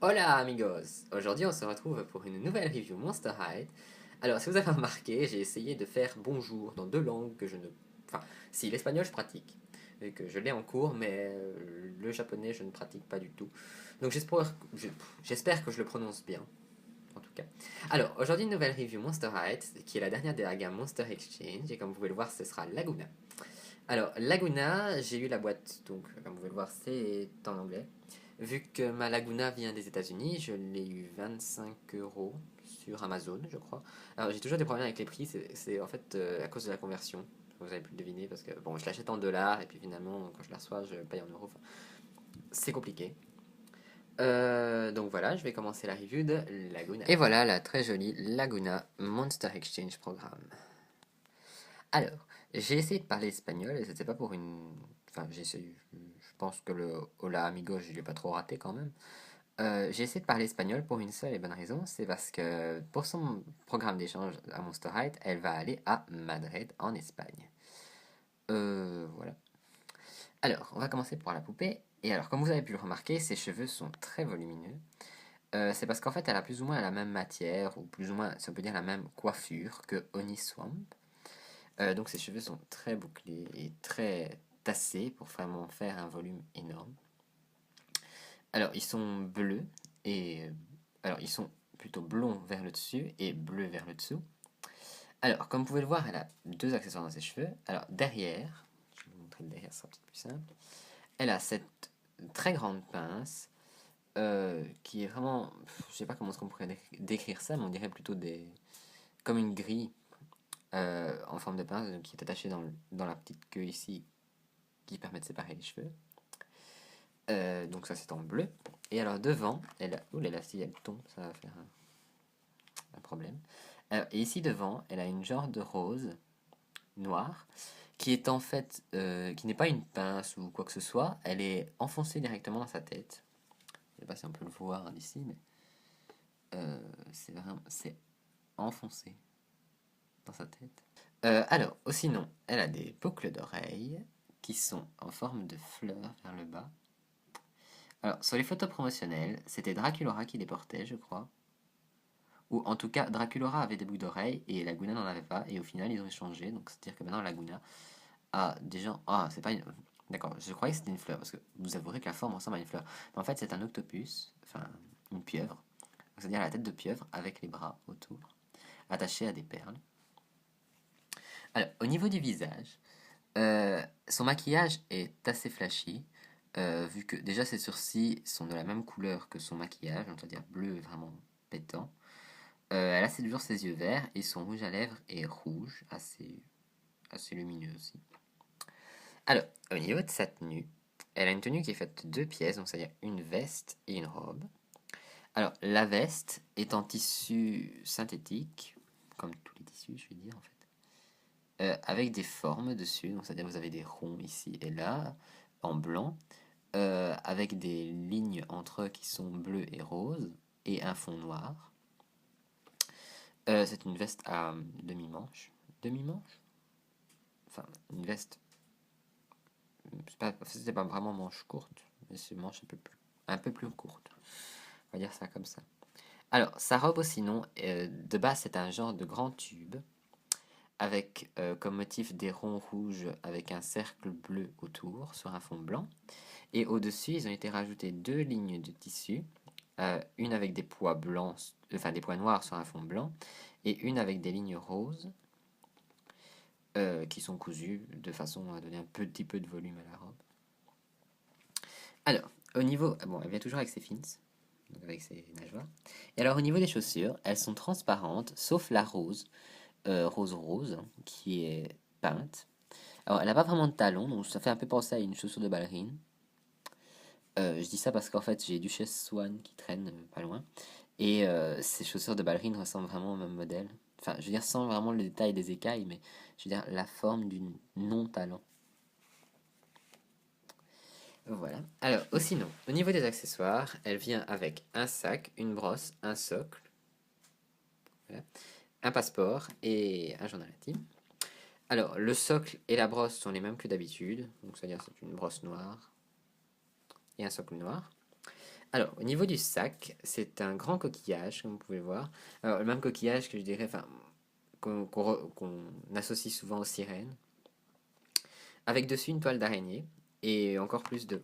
Hola amigos! Aujourd'hui on se retrouve pour une nouvelle review Monster High. Alors si vous avez remarqué, j'ai essayé de faire bonjour dans deux langues que je ne... Enfin, si l'espagnol je pratique, et que je l'ai en cours, mais le japonais je ne pratique pas du tout. Donc j'espère que je le prononce bien, en tout cas. Alors aujourd'hui une nouvelle review Monster High, qui est la dernière de la gamme Monster Exchange, et comme vous pouvez le voir ce sera Laguna. Alors, Laguna, j'ai eu la boîte, donc comme vous pouvez le voir, c'est en anglais. Vu que ma Laguna vient des États-Unis, je l'ai eu 25 € sur Amazon, je crois. Alors, j'ai toujours des problèmes avec les prix, c'est en fait à cause de la conversion. Vous avez pu le deviner parce que bon, je l'achète en dollars et puis finalement, quand je la reçois, je paye en euros. Enfin, c'est compliqué. Donc voilà, je vais commencer la review de Laguna. Et voilà la très jolie Laguna Monster Exchange Programme. Alors, j'ai essayé de parler espagnol et c'était pas pour une. Enfin, j'ai essayé. Je pense que le Hola amigo, je l'ai pas trop raté quand même. J'ai essayé de parler espagnol pour une seule et bonne raison, c'est parce que pour son programme d'échange à Monster High, elle va aller à Madrid en Espagne. Voilà. Alors, on va commencer par la poupée. Et alors, comme vous avez pu le remarquer, ses cheveux sont très volumineux. C'est parce qu'en fait, elle a plus ou moins la même matière, ou plus ou moins, si on peut dire, la même coiffure que Honey Swamp. Donc ses cheveux sont très bouclés et très tassés pour vraiment faire un volume énorme. Alors ils sont bleus et alors ils sont plutôt blonds vers le dessus et bleus vers le dessous. Alors comme vous pouvez le voir, elle a deux accessoires dans ses cheveux. Alors derrière, je vais vous montrer le derrière, ce sera peut-être plus simple. Elle a cette très grande pince qui est vraiment, je sais pas comment est-ce qu'on pourrait décrire ça, mais on dirait plutôt comme une grille en forme de pince qui est attachée dans la petite queue ici qui permet de séparer les cheveux. Donc ça c'est en bleu. Et alors devant, elle a... Ouh là là, si elle tombe, ça va faire un problème. Et ici devant, elle a une genre de rose noire qui est en fait, qui n'est pas une pince ou quoi que ce soit. Elle est enfoncée directement dans sa tête. Je sais pas si on peut le voir d'ici, mais c'est enfoncé dans sa tête. Alors, sinon, elle a des boucles d'oreilles qui sont en forme de fleurs vers le bas. Alors, sur les photos promotionnelles, c'était Draculaura qui les portait, je crois. Ou en tout cas, Draculaura avait des boucles d'oreilles et Laguna n'en avait pas. Et au final, ils ont échangé. Donc, c'est-à-dire que maintenant, Laguna a des gens. Ah, c'est pas une. D'accord, je croyais que c'était une fleur. Parce que vous avouerez que la forme ressemble à une fleur. Mais en fait, c'est un octopus. Enfin, une pieuvre. C'est-à-dire la tête de pieuvre avec les bras autour, attachés à des perles. Alors, au niveau du visage, son maquillage est assez flashy. Vu que déjà ses sourcils sont de la même couleur que son maquillage, c'est-à-dire bleu vraiment pétant. Elle a toujours ses yeux verts et son rouge à lèvres est rouge, assez lumineux aussi. Alors, au niveau de sa tenue, elle a une tenue qui est faite de deux pièces, donc c'est-à-dire une veste et une robe. Alors, la veste est en tissu synthétique, comme tous les tissus, je vais dire en fait, avec des formes dessus, donc c'est-à-dire vous avez des ronds ici et là, en blanc, avec des lignes entre eux qui sont bleues et roses, et un fond noir. C'est une veste à demi-manche. Demi-manche? Enfin, une veste. C'était pas vraiment manche courte, mais c'est manche un peu plus courte. On va dire ça comme ça. Alors, sa robe aussi, non. De base, c'est un genre de grand tube, avec comme motif des ronds rouges avec un cercle bleu autour, sur un fond blanc. Et au-dessus, ils ont été rajoutés deux lignes de tissu, une avec des pois blancs, enfin des pois noirs sur un fond blanc, et une avec des lignes roses qui sont cousues de façon à donner un petit peu de volume à la robe. Alors, au niveau... Bon, elle vient toujours avec ses fins, donc avec ses nageoires. Et alors, au niveau des chaussures, elles sont transparentes, sauf la rose, rose, qui est peinte. Alors, elle n'a pas vraiment de talons, donc ça fait un peu penser à une chaussure de ballerine. Je dis ça parce qu'en fait, j'ai Duchesse Swan qui traîne pas loin. Et ces chaussures de ballerine ressemblent vraiment au même modèle. Enfin, je veux dire, sans vraiment le détail des écailles, mais je veux dire, la forme d'une non-talon. Voilà. Alors, aussi non. Au niveau des accessoires, elle vient avec un sac, une brosse, un socle, voilà, un passeport et un journal intime. Alors, le socle et la brosse sont les mêmes que d'habitude. Donc, c'est-à-dire c'est une brosse noire et un socle noir. Alors, au niveau du sac, c'est un grand coquillage, comme vous pouvez le voir. Alors, le même coquillage que je dirais, enfin, qu'on associe souvent aux sirènes, avec dessus une toile d'araignée, et encore plus de...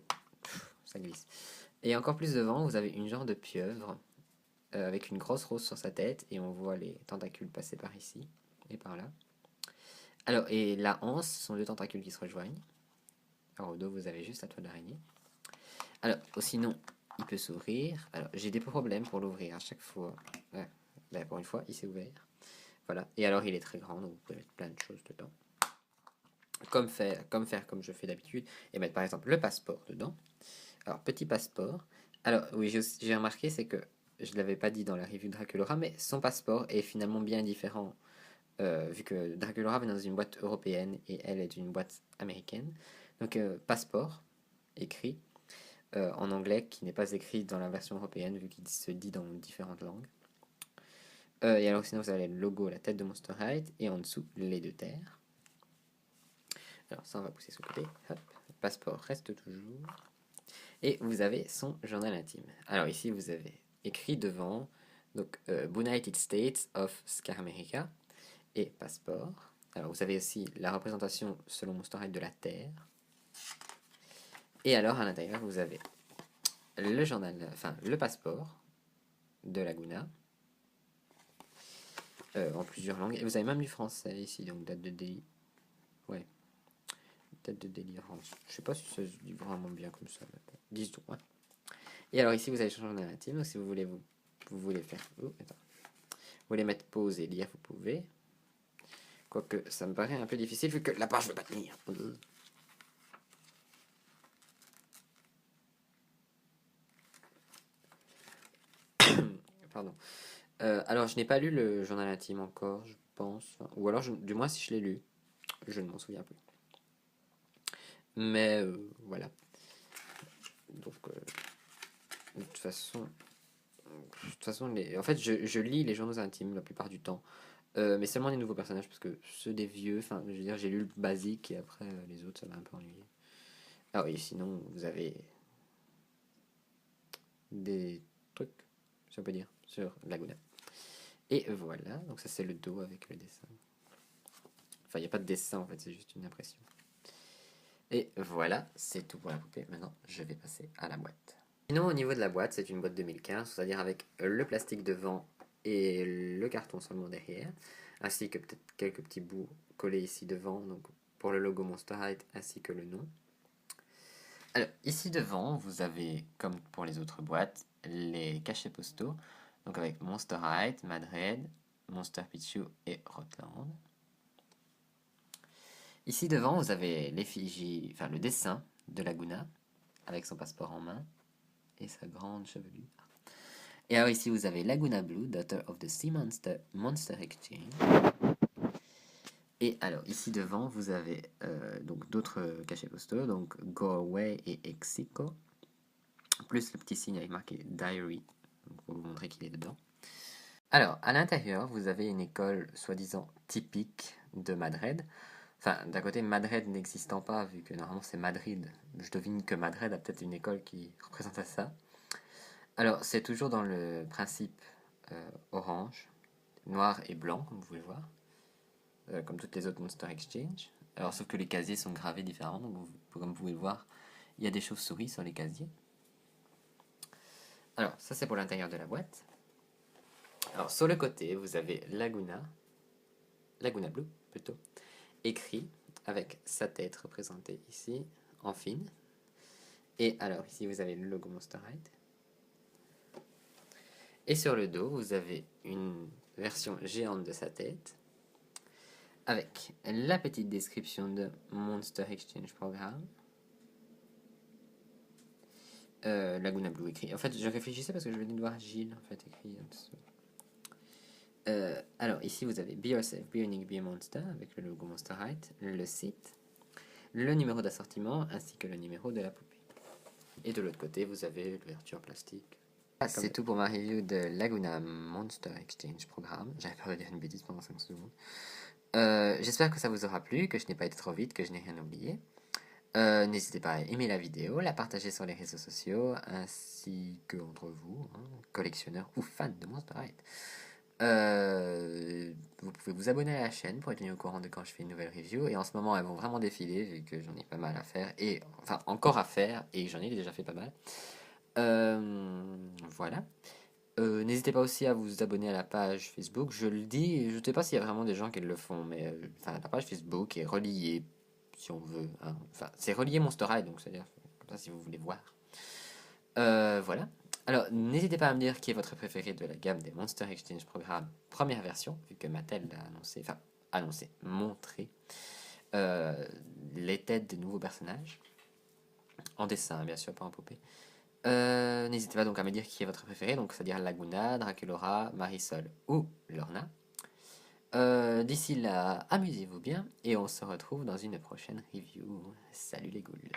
Ça glisse. Et encore plus devant, vous avez une genre de pieuvre, avec une grosse rose sur sa tête, et on voit les tentacules passer par ici, et par là. Alors, et la anse, ce sont deux tentacules qui se rejoignent. Alors, au dos, vous avez juste la toile d'araignée. Alors, sinon, il peut s'ouvrir. Alors, j'ai des problèmes pour l'ouvrir à chaque fois. Ouais. Ben, pour une fois, il s'est ouvert. Voilà. Et alors, il est très grand, donc vous pouvez mettre plein de choses dedans. Comme je fais d'habitude. Et mettre par exemple le passeport dedans. Alors, petit passeport. Alors, oui, j'ai remarqué, c'est que je ne l'avais pas dit dans la review de Draculora, mais son passeport est finalement bien différent. Vu que Draculora vient dans une boîte européenne et elle est une boîte américaine. Donc, passeport, écrit. En anglais qui n'est pas écrit dans la version européenne vu qu'il se dit dans différentes langues. Et alors sinon vous avez le logo, la tête de Monster High et en dessous les deux terres. Alors ça on va pousser sur le côté. Hop, le passeport reste toujours. Et vous avez son journal intime. Alors ici vous avez écrit devant donc United States of Scaramerica et passeport. Alors vous avez aussi la représentation selon Monster High de la Terre. Et alors à l'intérieur vous avez le journal, enfin le passeport de Laguna en plusieurs langues. Et vous avez même du français ici, donc date de délivrance. Ouais, date de délivrance. Je sais pas si ça se dit vraiment bien comme ça. Disons, ouais. Et alors ici vous avez changé de narrative, donc si vous voulez vous voulez faire. Oh, attends. Vous voulez mettre pause et lire, vous pouvez. Quoique ça me paraît un peu difficile vu que la page ne veut pas tenir. Pardon. Alors, je n'ai pas lu le journal intime encore, je pense. Enfin, ou alors, du moins, si je l'ai lu, je ne m'en souviens plus. Mais voilà. Donc, de toute façon, en fait, je lis les journaux intimes la plupart du temps. Mais seulement les nouveaux personnages, parce que ceux des vieux, enfin, je veux dire, j'ai lu le basique et après les autres, ça m'a un peu ennuyé. Ah oui, sinon, vous avez des trucs, si on peut dire, sur Laguna. Et voilà, donc ça c'est le dos avec le dessin. Enfin, il n'y a pas de dessin en fait, c'est juste une impression. Et voilà, c'est tout pour la poupée. Maintenant, je vais passer à la boîte. Sinon, au niveau de la boîte, c'est une boîte 2015, c'est-à-dire avec le plastique devant et le carton seulement derrière, ainsi que peut-être quelques petits bouts collés ici devant, donc pour le logo Monster High ainsi que le nom. Alors, ici devant, vous avez, comme pour les autres boîtes, les cachets postaux, donc avec Monster High, Madred, Monster Pichu et Rotland. Ici devant, vous avez l'effigie, enfin le dessin de Laguna, avec son passeport en main et sa grande chevelure. Et alors ici, vous avez Laguna Blue, Daughter of the Sea Monster, Monster Exchange. Et alors ici devant, vous avez donc d'autres cachets postaux, donc Go Away et Exico, plus le petit signe avec marqué Diary, pour vous montrer qu'il est dedans. Alors, à l'intérieur, vous avez une école soi-disant typique de Madrid. Enfin, d'un côté, Madrid n'existant pas, vu que normalement c'est Madrid, je devine que Madrid a peut-être une école qui représente ça. Alors, c'est toujours dans le principe orange, noir et blanc, comme vous pouvez voir, comme toutes les autres Monster Exchange. Alors, sauf que les casiers sont gravés différemment, donc comme vous pouvez le voir, il y a des chauves-souris sur les casiers. Alors, ça c'est pour l'intérieur de la boîte. Alors, sur le côté, vous avez Laguna Blue plutôt, écrit avec sa tête représentée ici en fine. Et alors ici vous avez le logo Monster High. Et sur le dos vous avez une version géante de sa tête avec la petite description de Monster Exchange Programme. Laguna Blue écrit. En fait je réfléchissais parce que je venais de voir Gilles en fait écrit en dessous. Alors ici vous avez Be Yourself, Be Unique, Be a Monster avec le logo Monster High, le site, le numéro d'assortiment ainsi que le numéro de la poupée. Et de l'autre côté, vous avez l'ouverture plastique. C'est tout pour ma review de Laguna Monster Exchange Programme. J'avais pas dire une bêtise pendant 5 secondes. J'espère que ça vous aura plu, que je n'ai pas été trop vite, que je n'ai rien oublié. N'hésitez pas à aimer la vidéo, la partager sur les réseaux sociaux, ainsi que entre vous, hein, collectionneurs ou fans de Monster High. Vous pouvez vous abonner à la chaîne pour être tenu au courant de quand je fais une nouvelle review. Et en ce moment, elles vont vraiment défiler, vu que j'en ai pas mal à faire. Et enfin, encore à faire, et j'en ai déjà fait pas mal. Voilà. N'hésitez pas aussi à vous abonner à la page Facebook. Je le dis, je ne sais pas s'il y a vraiment des gens qui le font, mais enfin, la page Facebook est reliée, si on veut, hein. Enfin, c'est relié Monster High, donc c'est-à-dire comme ça si vous voulez voir. Voilà. Alors, n'hésitez pas à me dire qui est votre préféré de la gamme des Monster Exchange Programme première version, vu que Mattel l'a annoncé, enfin, annoncé, montré euh, les têtes des nouveaux personnages, en dessin, bien sûr, pas en poupée. N'hésitez pas donc à me dire qui est votre préféré, donc c'est-à-dire Laguna, Draculora, Marisol ou Lorna. D'ici là, amusez-vous bien et on se retrouve dans une prochaine review. Salut les ghouls.